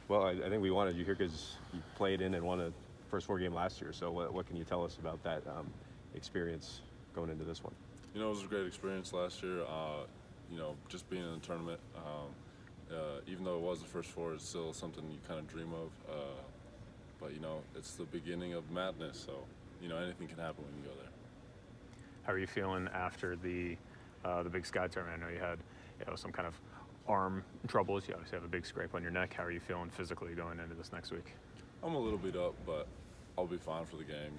Well, I think we wanted you here because you played in and won a first four game last year. So what can you tell us about that experience going into this one? It was a great experience last year. Just being in the tournament, even though it was the first four, it's still something you kind of dream of. But it's the beginning of madness, so anything can happen when you go there. How are you feeling after the Big Sky tournament? I know you had some kind of arm troubles. You obviously have a big scrape on your neck. How are you feeling physically going into this next week? I'm a little beat up, but I'll be fine for the game.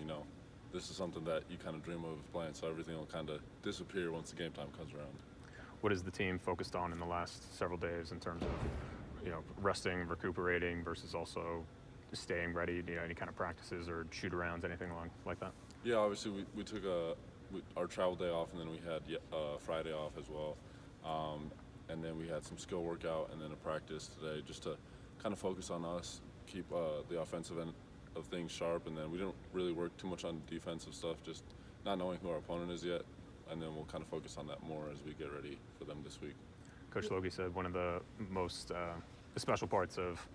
This is something that you kind of dream of playing, so everything will kind of disappear once the game time comes around. What is the team focused on in the last several days in terms of resting, recuperating versus also staying ready? Any kind of practices or shoot arounds, anything along like that? Yeah, obviously we took our travel day off, and then we had Friday off as well. And then we had some skill workout and then a practice today just to kind of focus on us, keep the offensive end of things sharp, and then we didn't really work too much on defensive stuff, just not knowing who our opponent is yet, and then we'll kind of focus on that more as we get ready for them this week. Coach Logie said one of the most special parts of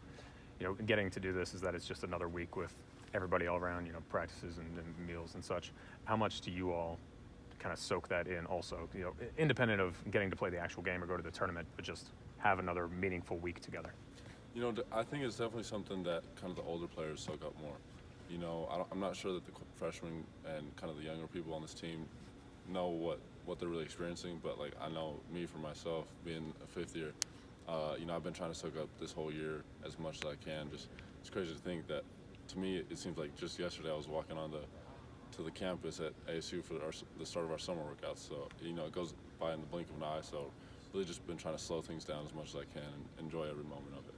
getting to do this is that it's just another week with everybody all around, practices and meals and such. How much do you all kind of soak that in also, independent of getting to play the actual game or go to the tournament, but just have another meaningful week together? I think it's definitely something that kind of the older players soak up more. I'm not sure that the freshmen and kind of the younger people on this team know what they're really experiencing, but like I know me for myself, being a fifth year, I've been trying to soak up this whole year as much as I can. It's crazy to think that, to me, it seems like just yesterday I was walking on to the campus at ASU for the start of our summer workouts. So, it goes by in the blink of an eye. So, really just been trying to slow things down as much as I can and enjoy every moment of it.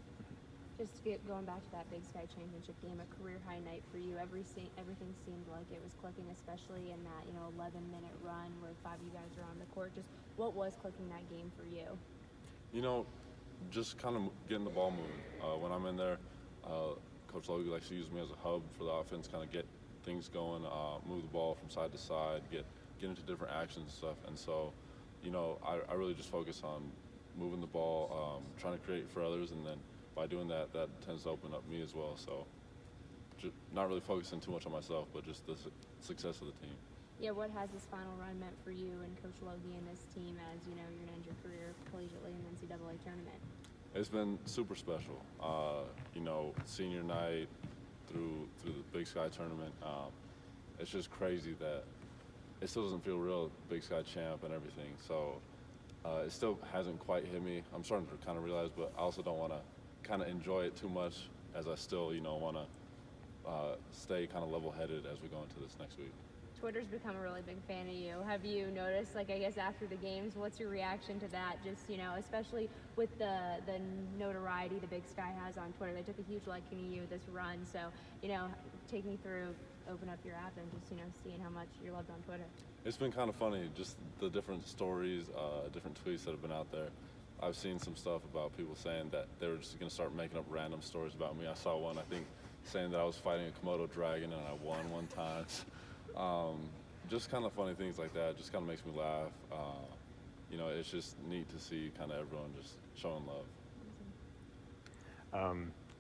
Just going back to that Big Sky Championship game, a career high night for you. Everything seemed like it was clicking, especially in that 11-minute run where 5 of you guys are on the court. Just what was clicking that game for you? Just kind of getting the ball moving. When I'm in there, Coach Logie likes to use me as a hub for the offense, kind of get things going, move the ball from side to side, get into different actions and stuff. And so, I really just focus on moving the ball, trying to create for others, and then by doing that tends to open up me as well. So, just not really focusing too much on myself, but just the success of the team. Yeah, what has this final run meant for you and Coach Logie and this team as you're going to end your career collegiately in the NCAA tournament? It's been super special. Senior night through the Big Sky tournament. It's just crazy that it still doesn't feel real, Big Sky champ and everything. So it still hasn't quite hit me. I'm starting to kind of realize, but I also don't want to kind of enjoy it too much, as I still want to stay kind of level-headed as we go into this next week. Twitter's become a really big fan of you. Have you noticed, I guess after the games, what's your reaction to that? Just, especially with the notoriety the Big Sky has on Twitter. They took a huge liking to you this run. So, take me through, open up your app and just, seeing how much you're loved on Twitter. It's been kind of funny, just the different stories, different tweets that have been out there. I've seen some stuff about people saying that they were just going to start making up random stories about me. I saw one, I think, saying that I was fighting a Komodo dragon and I won one time. Just kind of funny things like that. Just kind of makes me laugh. It's just neat to see kind of everyone just showing love.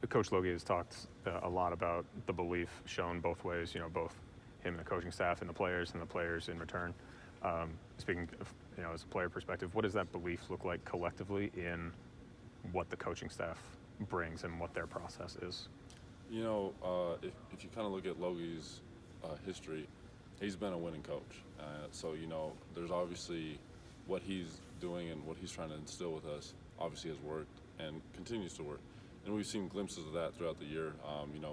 Coach Logie has talked a lot about the belief shown both ways, both him and the coaching staff and the players in return. Speaking of, as a player perspective, what does that belief look like collectively in what the coaching staff brings and what their process is? If you kind of look at Logie's history, he's been a winning coach. So, there's obviously what he's doing and what he's trying to instill with us obviously has worked and continues to work. And we've seen glimpses of that throughout the year.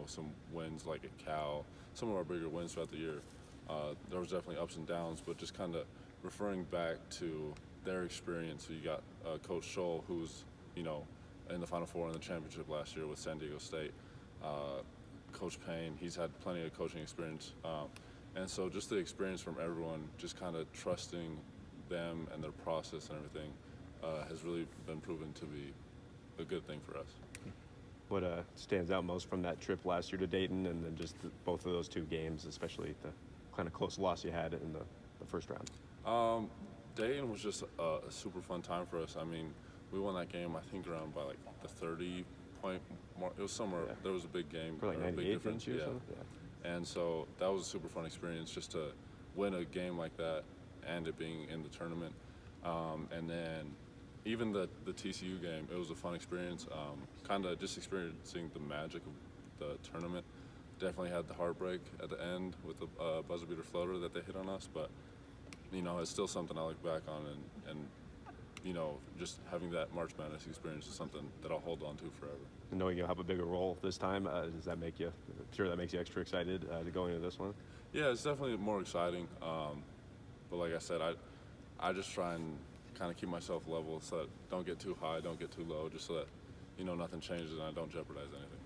Some wins like at Cal, some of our bigger wins throughout the year. There was definitely ups and downs, but just kind of referring back to their experience. So you got Coach Scholl, who's, in the Final Four in the championship last year with San Diego State. Coach Payne, he's had plenty of coaching experience. And so just the experience from everyone, just kind of trusting them and their process and everything has really been proven to be a good thing for us. What stands out most from that trip last year to Dayton, and then just both of those two games, especially the kind of close loss you had in the first round? Dayton was just a super fun time for us. I mean, we won that game, I think, around by like the 30-point it was somewhere. Yeah. There was a big game. For like or a big 98, difference. didn't you? Or Yeah. something? Yeah. And so that was a super fun experience just to win a game like that and it being in the tournament. And then even the TCU game, it was a fun experience. Kind of just experiencing the magic of the tournament. Definitely had the heartbreak at the end with the buzzer beater floater that they hit on us, but you know, it's still something I look back on, and you know, just having that March Madness experience is something that I'll hold on to forever. And knowing you'll have a bigger role this time, does that make you? I'm sure that makes you extra excited to go into this one. Yeah, it's definitely more exciting. But like I said, I just try and kind of keep myself level so that I don't get too high, don't get too low, just so that, you know, nothing changes and I don't jeopardize anything.